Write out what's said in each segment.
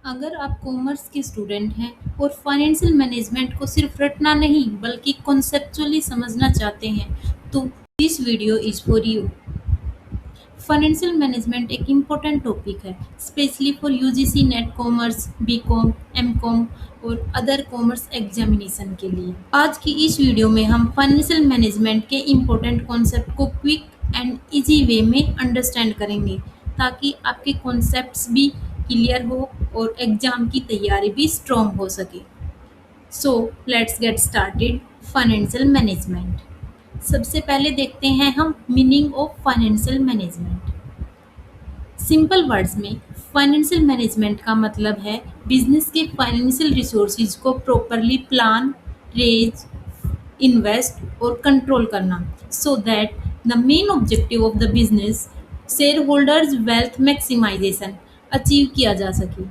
अगर आप कॉमर्स के स्टूडेंट हैं और फाइनेंशियल मैनेजमेंट को सिर्फ रटना नहीं बल्कि कॉन्सेप्चुअली समझना चाहते हैं, तो this video is for you. Financial management एक इम्पोर्टेंट टॉपिक है, specially for UGC NET commerce, BCom, MCom और अदर कॉमर्स एग्जामिनेशन के लिए। आज की इस वीडियो में हम फाइनेंशियल मैनेजमेंट के इम्पोर्टेंट कॉन्सेप्ट को क्विक एंड इजी वे में अंडरस्टैंड करेंगे, ताकि आपके कॉन्सेप्ट्स भी क्लियर हो और एग्जाम की तैयारी भी स्ट्रॉन्ग हो सके। So let's get started. Financial management, सबसे पहले देखते हैं हम meaning of financial management. Simple words में फाइनेंशियल मैनेजमेंट का मतलब है बिजनेस के फाइनेंशियल रिसोर्सेज को प्रॉपरली प्लान, रेज, इन्वेस्ट और कंट्रोल करना, so that the main objective of the business share holders wealth maximization achieve किया जा सके।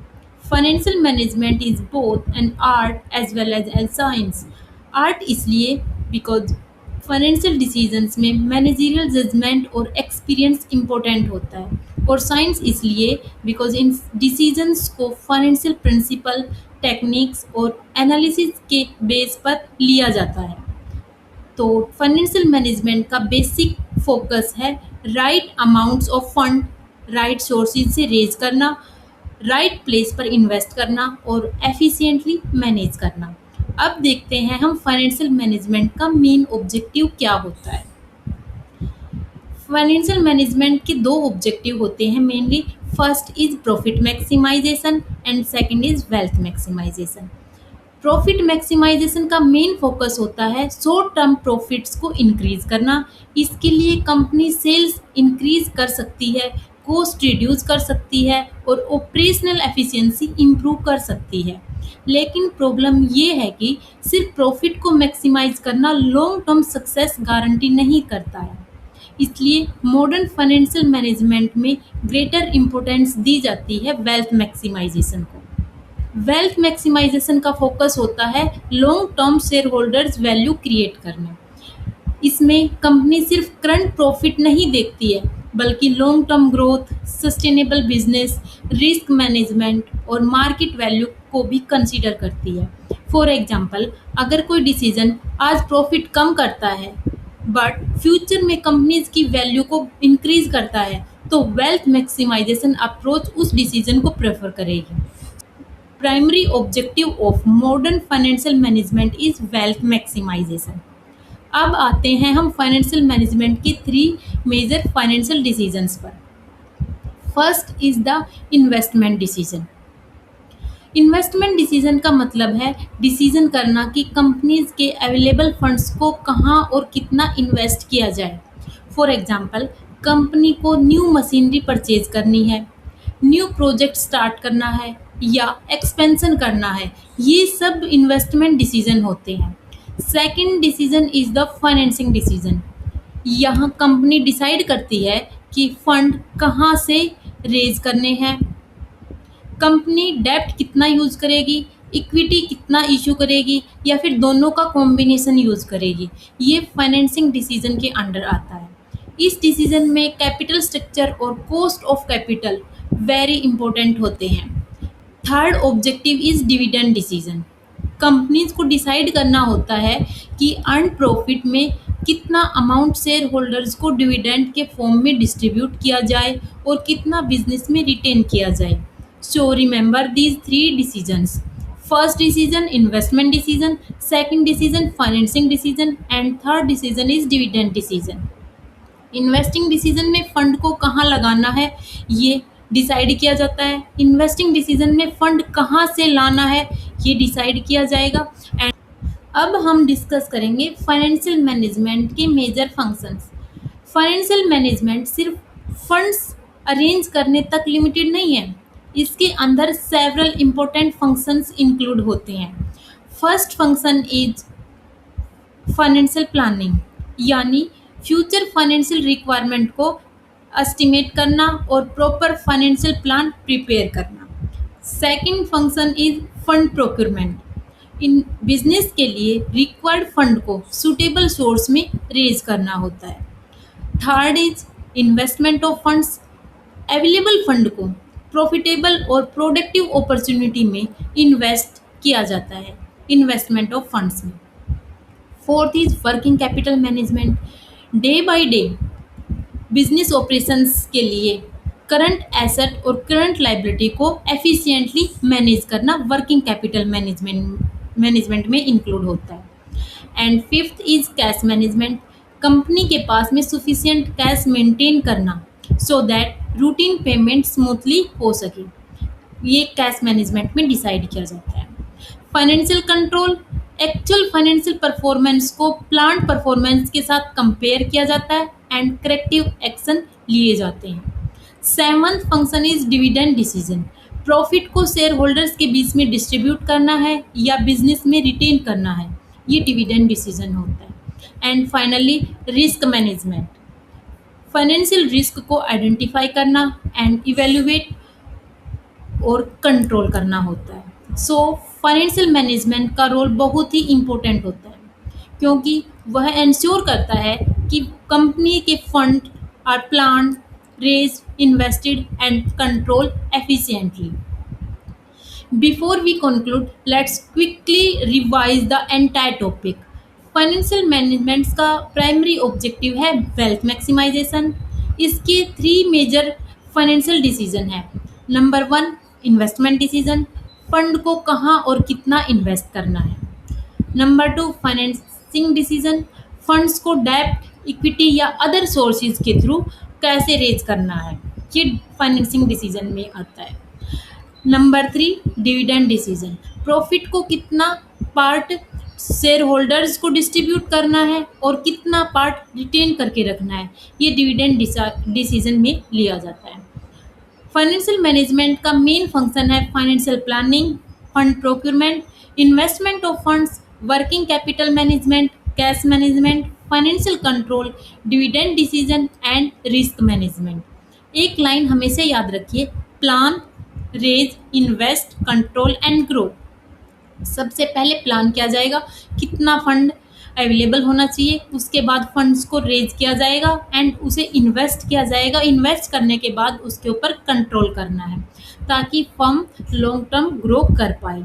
Financial management is both an art as well as science. Art इसलिए because financial decisions में managerial judgement और experience important होता है, और science इसलिए बिकॉज इन डिसीजंस को फाइनेंशियल प्रिंसिपल, टेक्निक्स और एनालिसिस के बेस पर लिया जाता है। तो फाइनेंशियल मैनेजमेंट का बेसिक फोकस है right amounts of fund right sources से रेज करना, राइट प्लेस पर इन्वेस्ट करना और एफिशिएंटली मैनेज करना। अब देखते हैं हम फाइनेंशियल मैनेजमेंट का मेन ऑब्जेक्टिव क्या होता है। फाइनेंशियल मैनेजमेंट के दो ऑब्जेक्टिव होते हैं mainly. First is profit maximization and second is wealth maximization. Profit maximization का मेन फोकस होता है शॉर्ट टर्म प्रॉफिट्स को इंक्रीज करना। इसके लिए कंपनी सेल्स इंक्रीज कर सकती है, कॉस्ट रिड्यूस कर सकती है और ऑपरेशनल एफिशिएंसी इंप्रूव कर सकती है। लेकिन प्रॉब्लम ये है कि सिर्फ प्रॉफिट को मैक्सिमाइज करना लॉन्ग टर्म सक्सेस गारंटी नहीं करता है। इसलिए मॉडर्न फाइनेंशियल मैनेजमेंट में ग्रेटर इम्पोर्टेंस दी जाती है वेल्थ मैक्सिमाइजेशन को। वेल्थ मैक्सिमाइजेशन का फोकस होता है long term share holders value create करना। इसमें कंपनी सिर्फ करंट प्रॉफिट नहीं देखती है, बल्कि long term growth, sustainable business, risk management और मार्केट वैल्यू को भी कंसीडर करती है। फॉर एग्जांपल, अगर कोई डिसीजन आज प्रॉफिट कम करता है बट फ्यूचर में कंपनीज की वैल्यू को इंक्रीज करता है, तो वेल्थ मैक्सिमाइजेशन अप्रोच उस डिसीजन को प्रेफर करेगी। Primary objective of modern financial management is wealth maximization. अब आते हैं हम फाइनेंशियल मैनेजमेंट के थ्री मेजर फाइनेंशियल डिसीजंस पर। First is the investment decision. Investment decision का मतलब है डिसीजन करना कि कंपनीज के अवेलेबल फंड्स को कहाँ और कितना इन्वेस्ट किया जाए। फॉर एग्जांपल, कंपनी को न्यू मशीनरी परचेज करनी है, न्यू प्रोजेक्ट स्टार्ट करना है या एक्सपेंशन करना है। ये सब इन्वेस्टमेंट डिसीजन होते हैं। Second decision is the financing decision. यहाँ कंपनी डिसाइड करती है कि फंड कहाँ से रेज करने हैं, कंपनी डेब्ट कितना यूज करेगी, इक्विटी कितना इशू करेगी या फिर दोनों का कॉम्बिनेशन यूज करेगी। ये फाइनेंसिंग डिसीजन के अंडर आता है। इस डिसीजन में कैपिटल स्ट्रक्चर और cost of capital very important होते हैं। Third objective is dividend decision. Companies को डिसाइड करना होता है कि अर्न प्रॉफिट में कितना अमाउंट शेयर होल्डर्स को डिविडेंड के फॉर्म में डिस्ट्रीब्यूट किया जाए और कितना बिजनेस में रिटेन किया जाए। So remember these three decisions. First decision investment decision, second decision financing decision and third decision is dividend decision. Investing decision में फंड को कहाँ लगाना है ये डिसाइड किया जाता है। इन्वेस्टिंग डिसीजन में फंड कहाँ से लाना है ये डिसाइड किया जाएगा। एंड अब हम डिस्कस करेंगे फाइनेंशियल मैनेजमेंट के मेजर फंक्शंस। फाइनेंशियल मैनेजमेंट सिर्फ फंड्स अरेंज करने तक लिमिटेड नहीं है, इसके अंदर सेवरल इम्पोर्टेंट फंक्शंस इंक्लूड होते हैं। First function is financial planning, यानी फ्यूचर फाइनेंशियल रिक्वायरमेंट को एस्टिमेट करना और प्रॉपर फाइनेंशियल प्लान प्रिपेयर करना। Second function is fund procurement. In business के लिए रिक्वायर्ड फंड को सूटेबल सोर्स में रेज करना होता है। Third is investment of funds. Available fund को प्रॉफिटेबल और प्रोडक्टिव अपॉर्चुनिटी में इन्वेस्ट किया जाता है, इन्वेस्टमेंट ऑफ फंड्स में। Fourth is working capital management. Day by day business operations के लिए करंट एसेट और करंट लायबिलिटी को एफिशिएंटली मैनेज करना वर्किंग कैपिटल मैनेजमेंट में इंक्लूड होता है। And fifth is cash management. Company के पास में सफिशिएंट कैश मेंटेन करना so that routine payment smoothly हो सके, ये कैश मैनेजमेंट में डिसाइड किया जाता है। Financial control, actual financial performance को प्लान्ड परफॉर्मेंस के साथ कंपेयर किया जाता है एंड करेक्टिव एक्शन लिए जाते हैं। Seventh function is dividend decision. Profit को शेयर होल्डर्स के बीच में डिस्ट्रीब्यूट करना है या बिजनेस में रिटेन करना है, ये डिविडेंड डिसीजन होता है। And finally risk management, financial risk को आइडेंटिफाई करना एंड इवेल्युएट और कंट्रोल करना होता है। सो फाइनेंशियल मैनेजमेंट का रोल बहुत ही इम्पोर्टेंट होता है, क्योंकि वह इंश्योर करता है कि कंपनी के fund are plan, raise, invested and control efficiently. Before we conclude, let's quickly revise the entire topic. Financial management का प्राइमरी ऑब्जेक्टिव है वेल्थ मैक्सिमाइजेशन। इसके 3 मेजर फाइनेंशियल डिसीजन है। नंबर 1 इन्वेस्टमेंट डिसीजन, फंड को कहाँ और कितना invest करना है। नंबर 2 फाइनेंसिंग डिसीजन, फंड्स को डेब्ट, इक्विटी या अदर सोर्सेज के थ्रू कैसे रेज करना है, ये फाइनेंसिंग डिसीजन में आता है। नंबर 3 डिविडेंड डिसीजन, प्रॉफिट को कितना पार्ट शेयर होल्डर्स को डिस्ट्रीब्यूट करना है और कितना पार्ट रिटेन करके रखना है, ये डिविडेंड डिसीजन में लिया जाता है। फाइनेंशियल मैनेजमेंट का मेन फंक्शन है financial planning, fund procurement, investment of funds, working capital management, cash management, financial control, dividend decision and risk management. एक लाइन हमेशा याद रखिए, plan, raise, invest, control and grow. सबसे पहले प्लान किया जाएगा कितना फंड अवेलेबल होना चाहिए, उसके बाद फंड्स को रेज किया जाएगा एंड उसे इन्वेस्ट किया जाएगा। इन्वेस्ट करने के बाद उसके ऊपर कंट्रोल करना है ताकि फर्म लॉन्ग टर्म ग्रो कर पाए।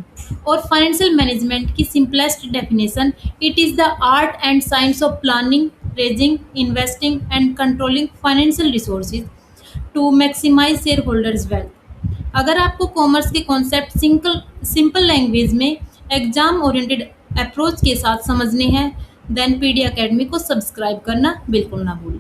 और फाइनेंशियल मैनेजमेंट की simplest definition, it is the art and science of planning, raising, investing and controlling financial resources to maximize share holders wealth. अगर आपको कॉमर्स के कॉन्सेप्ट सिंपल लैंग्वेज में exam oriented approach के साथ समझने हैं, देन पीडी एकेडमी को subscribe करना बिल्कुल ना भूलें।